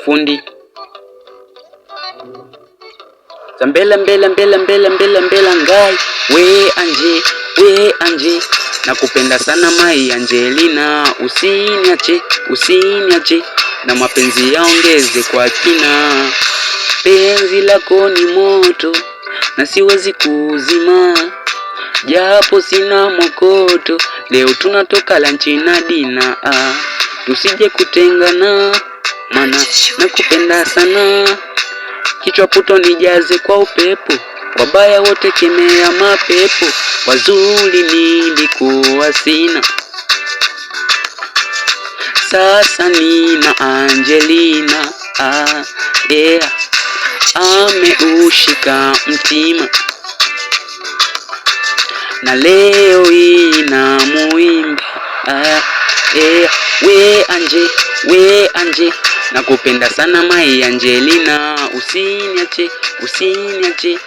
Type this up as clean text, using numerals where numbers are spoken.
fundi Zambela mbela mbela mbela mbela mbela ngai we anje nakupenda sana mai Angelina, usiniache na mapenzi yaongeze kwa kina. Penzi lako ni moto na siwezi kuzima, japo sina mokoto. Leo tunatoka lunch na dina, tusije kutengana, mana nakupenda sana. Kichwa puto nijaze kwa upepo, wabaya wote kemea mapepo, wazuri nilikuwa sina. Sasa nina Angelina, yeah, ameushika mtima, na leo inamuimba, yeah. We anje nakupenda sana mai Angelina, usiniache